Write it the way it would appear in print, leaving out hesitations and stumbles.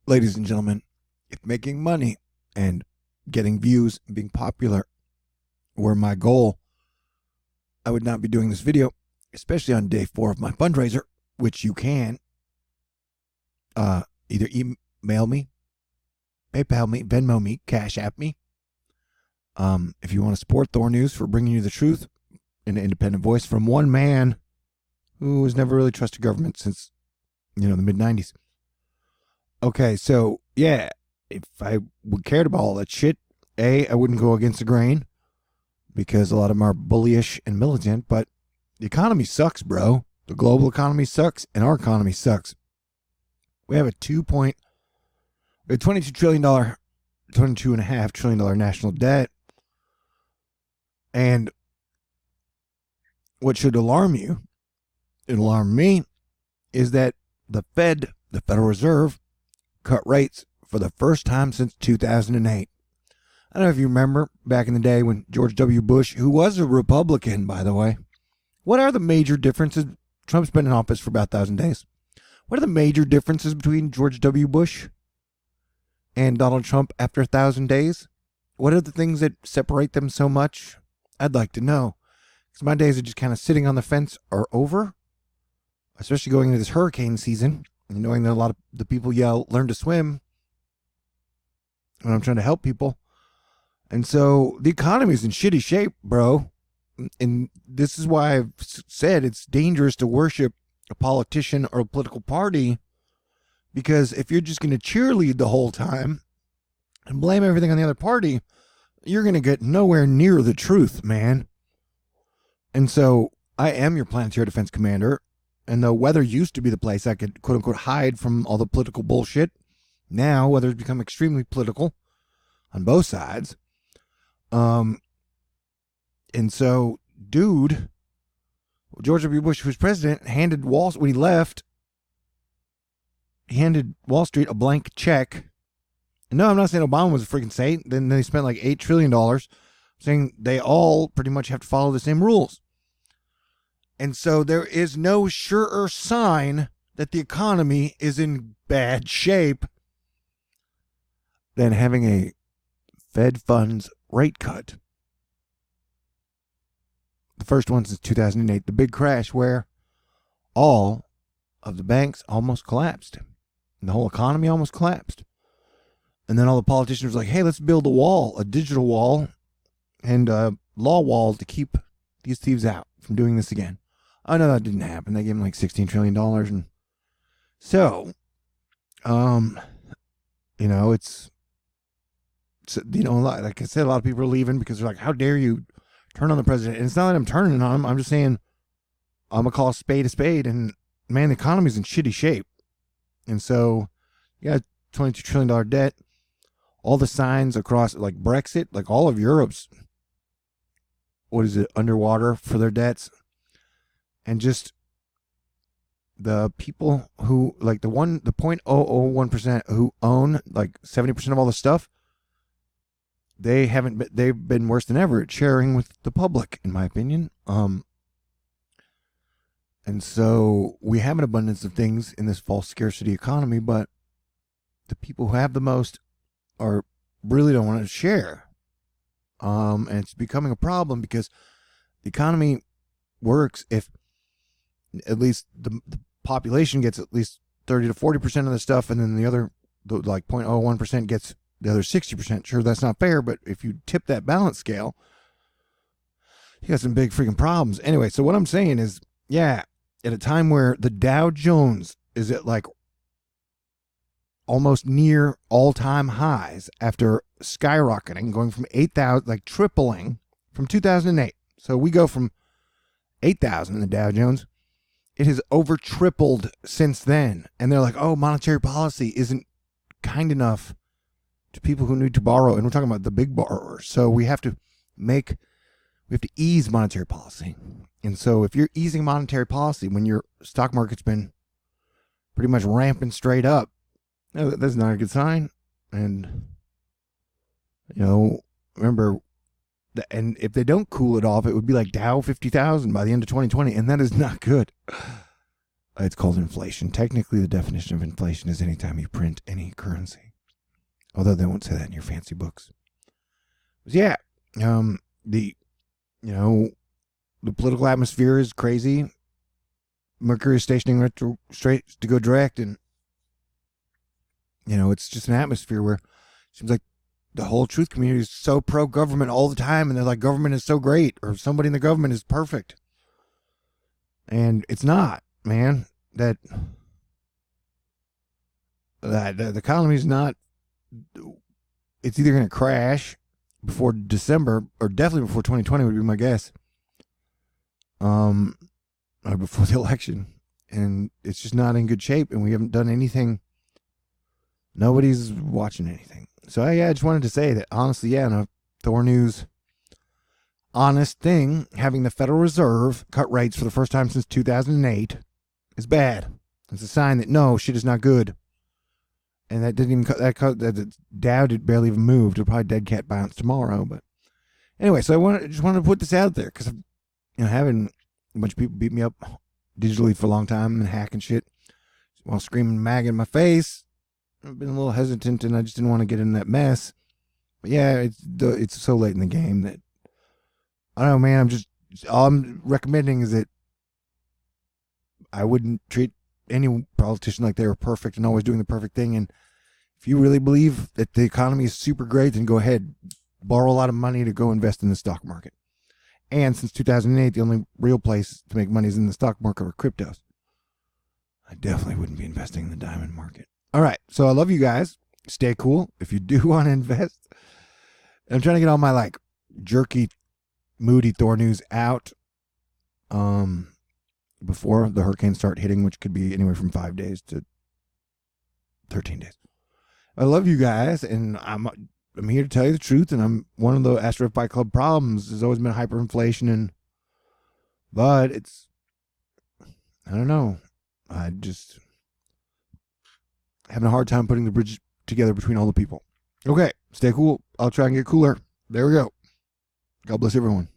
Ladies and gentlemen, if making money and getting views and being popular were my goal, I would not be doing this video, especially on day 4 of my fundraiser, which you can either email me, PayPal me, Venmo me, Cash App me. If you want to support THORnews for bringing you the truth in an independent voice from one man who has never really trusted government since, the mid-90s. Okay, so, yeah, if I cared about all that shit, I wouldn't go against the grain because a lot of them are bullyish and militant, but the economy sucks, bro. The global economy sucks, and our economy sucks. We have a $22.5 trillion national debt, and what should alarm you, and alarm me, is that the Fed, the Federal Reserve, cut rates for the first time since 2008. I don't know if you remember back in the day when George W. Bush, who was a Republican, by the way, what are the major differences? Trump's been in office for about 1,000 days. What are the major differences between George W. Bush and Donald Trump after 1,000 days? What are the things that separate them so much? I'd like to know. Because my days of just kind of sitting on the fence are over, especially going into this hurricane season, and knowing that a lot of the people yell, learn to swim, when I'm trying to help people. And so the economy is in shitty shape, bro. And this is why I've said it's dangerous to worship a politician or a political party, because if you're just going to cheerlead the whole time and blame everything on the other party, you're going to get nowhere near the truth, man. And so I am your planetary defense commander. And though weather used to be the place I could, quote unquote, hide from all the political bullshit, now weather's become extremely political on both sides. And so, dude, George W. Bush, who was president, when he left, he handed Wall Street a blank check. And no, I'm not saying Obama was a freaking saint. Then they spent like $8 trillion, saying they all pretty much have to follow the same rules. And so there is no surer sign that the economy is in bad shape than having a Fed funds rate cut. The first one since 2008, the big crash where all of the banks almost collapsed. And the whole economy almost collapsed. And then all the politicians were like, hey, let's build a wall, a digital wall, and a law wall to keep these thieves out from doing this again. Oh, no, that didn't happen. They gave him like $16 trillion. And so, it's like I said, a lot of people are leaving because they're like, how dare you turn on the president? And it's not that I'm turning on him. I'm just saying I'm going to call a spade. And, man, the economy's in shitty shape. And so, yeah, $22 trillion debt. All the signs across, like Brexit, like all of Europe's, underwater for their debts. And just the people who, like the 0.001% who own like 70% of all the stuff, they've been worse than ever at sharing with the public, in my opinion. And so we have an abundance of things in this false scarcity economy, but the people who have the most really don't want to share. And it's becoming a problem because the economy works if at least the population gets at least 30 to 40% of the stuff, and then the other, like 0.01% gets the other 60%. Sure, that's not fair, but if you tip that balance scale, you got some big freaking problems. Anyway, so what I'm saying is, yeah, at a time where the Dow Jones is at like almost near all-time highs after skyrocketing, going from 8,000, like tripling from 2008. So we go from 8,000 in the Dow Jones. It has over tripled since then. And they're like, oh, monetary policy isn't kind enough to people who need to borrow. And we're talking about the big borrowers. So we have to ease monetary policy. And so if you're easing monetary policy when your stock market's been pretty much ramping straight up, that's not a good sign. And, remember, and if they don't cool it off, it would be like Dow 50,000 by the end of 2020, and that is not good. It's called inflation. Technically, the definition of inflation is anytime you print any currency. Although they won't say that in your fancy books. But yeah, the political atmosphere is crazy. Mercury is stationing straight to go direct, and it's just an atmosphere where it seems like the whole truth community is so pro-government all the time, and they're like, government is so great, or somebody in the government is perfect. And it's not, man. That the economy is not. It's either going to crash before December, or definitely before 2020 would be my guess. Or before the election, and it's just not in good shape, and we haven't done anything. Nobody's watching anything. So I just wanted to say that honestly, in a THORnews honest thing, having the Federal Reserve cut rates for the first time since 2008 is bad. It's a sign that no, shit is not good. And that didn't even that Dow did barely even moved. It'll probably dead cat bounce tomorrow. But anyway, so I just wanted to put this out there because having a bunch of people beat me up digitally for a long time and hacking shit while screaming MAGA in my face. I've been a little hesitant, and I just didn't want to get in that mess. But yeah, it's so late in the game that I don't know, man. All I'm recommending is that I wouldn't treat any politician like they were perfect and always doing the perfect thing. And if you really believe that the economy is super great, then go ahead, borrow a lot of money to go invest in the stock market. And since 2008, the only real place to make money is in the stock market or cryptos. I definitely wouldn't be investing in the diamond market. All right, so I love you guys. Stay cool. If you do want to invest, I'm trying to get all my jerky, moody THORnews out before the hurricanes start hitting, which could be anywhere from 5 days to 13 days. I love you guys, and I'm here to tell you the truth, and I'm one of the Astro Fight Club problems has always been hyperinflation, but it's, I don't know, I just having a hard time putting the bridge together between all the people. Okay, stay cool. I'll try and get cooler. There we go. God bless everyone.